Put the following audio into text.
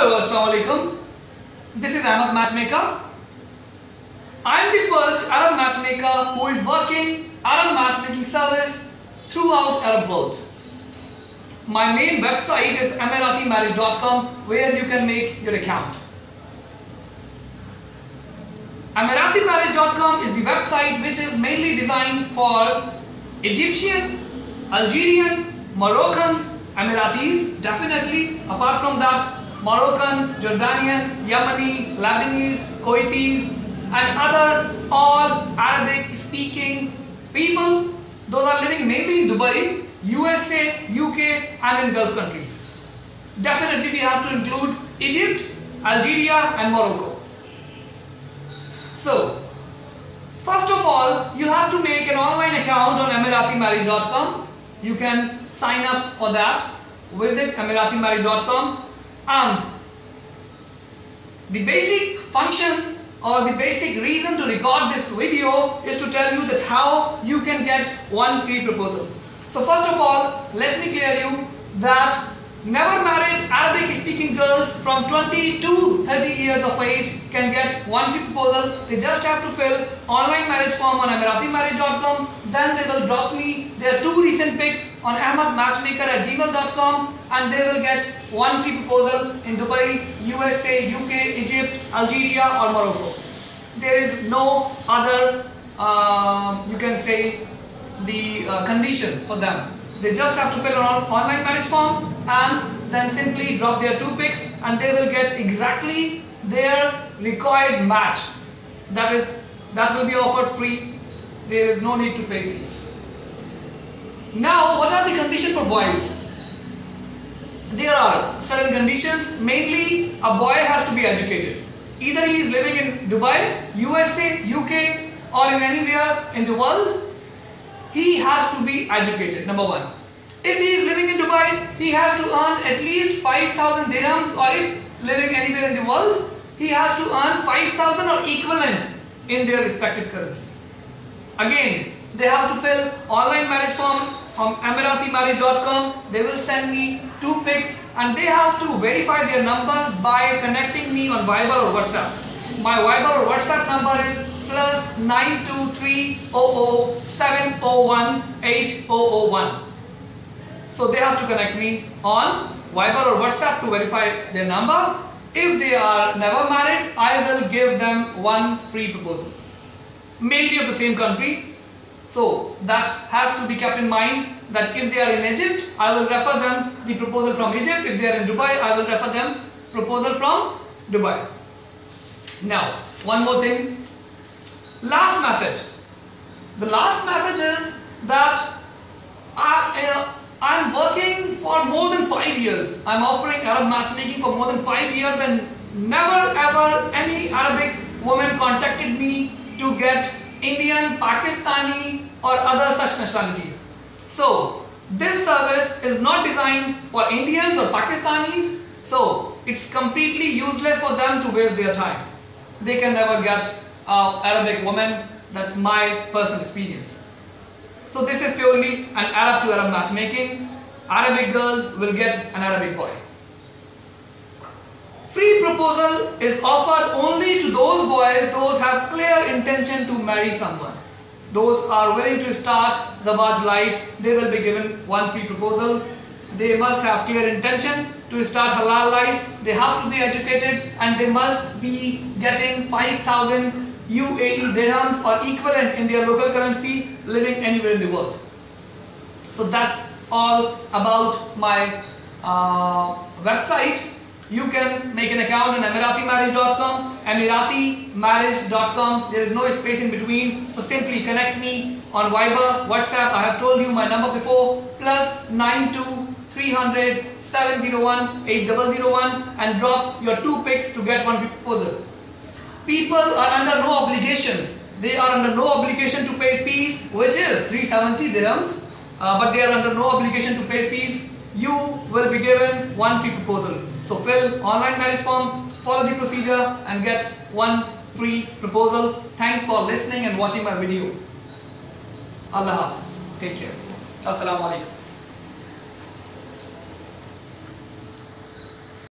Hello, Assalamu alaikum. This is Ahmad Matchmaker. I am the first Arab matchmaker who is working Arab matchmaking service throughout Arab world. My main website is emiratimarriage.com, where you can make your account. Emiratimarriage.com is the website which is mainly designed for Egyptian, Algerian, Moroccan, Emiratis, definitely. Apart from that, Moroccan, Jordanian, Yemeni, Lebanese, Kuwaitis, and other all Arabic speaking people. Those are living mainly in Dubai, USA, UK, and in Gulf countries. Definitely we have to include Egypt, Algeria, and Morocco. So, first of all, you have to make an online account on emiratimarriage.com. You can sign up for that. Visit emiratimarriage.com, and the basic function or the basic reason to record this video is to tell you that how you can get one free proposal. So first of all, let me clear you that never married Arabic speaking girls from 20 to 30 years of age can get one free proposal. They just have to fill online marriage form on emiratimarriage.com. Then they will drop me their 2 recent pics on ahmadmatchmaker@gmail.com, and they will get one free proposal in Dubai, USA, UK, Egypt, Algeria, or Morocco. There is no other, you can say, the condition for them. They just have to fill an online marriage form and then simply drop their 2 pics, and they will get exactly their required match. That will be offered free. There is no need to pay fees. Now, what are the conditions for boys? There are certain conditions. Mainly, a boy has to be educated. Either he is living in Dubai, USA, UK, or in anywhere in the world. He has to be educated, number 1. If he is living in Dubai, he has to earn at least 5,000 dirhams, or if living anywhere in the world, he has to earn 5,000 or equivalent in their respective currency. Again, they have to fill online marriage form on emiratimarriage.com. They will send me 2 pics, and they have to verify their numbers by connecting me on Viber or WhatsApp. My Viber or WhatsApp number is +92300701801. So they have to connect me on Viber or WhatsApp to verify their number. If they are never married, I will give them one free proposal, mainly of the same country. So that has to be kept in mind, that if they are in Egypt, I will refer them the proposal from Egypt. If they are in Dubai, I will refer them proposal from Dubai. Now, one more thing. Last message. The last message is that I'm working for more than 5 years. I'm offering Arab matchmaking for more than 5 years, and never ever any Arabic woman contacted me to get Indian, Pakistani, or other such nationalities. So this service is not designed for Indians or Pakistanis, so it's completely useless for them to waste their time. They can never get Arabic woman. That's my personal experience. So this is purely an Arab to Arab matchmaking. Arabic girls will get an Arabic boy. Free proposal is offered only to those boys those have clear intention to marry someone. Those are willing to start Zawaj life, they will be given one free proposal. They must have clear intention to start halal life. They have to be educated, and they must be getting 5,000 UAE dirhams or equivalent in their local currency, living anywhere in the world. So that's all about my website. You can make an account on emiratimarriage.com, emiratimarriage.com. There is no space in between. So simply connect me on Viber, WhatsApp. I have told you my number before, +923017018001, and drop your 2 pics to get one proposal. People are under no obligation. They are under no obligation to pay fees, which is 370 dirhams. But they are under no obligation to pay fees. You will be given one free proposal. So fill online marriage form, follow the procedure, and get one free proposal. Thanks for listening and watching my video. Allah Hafiz. Take care. Assalamu alaikum.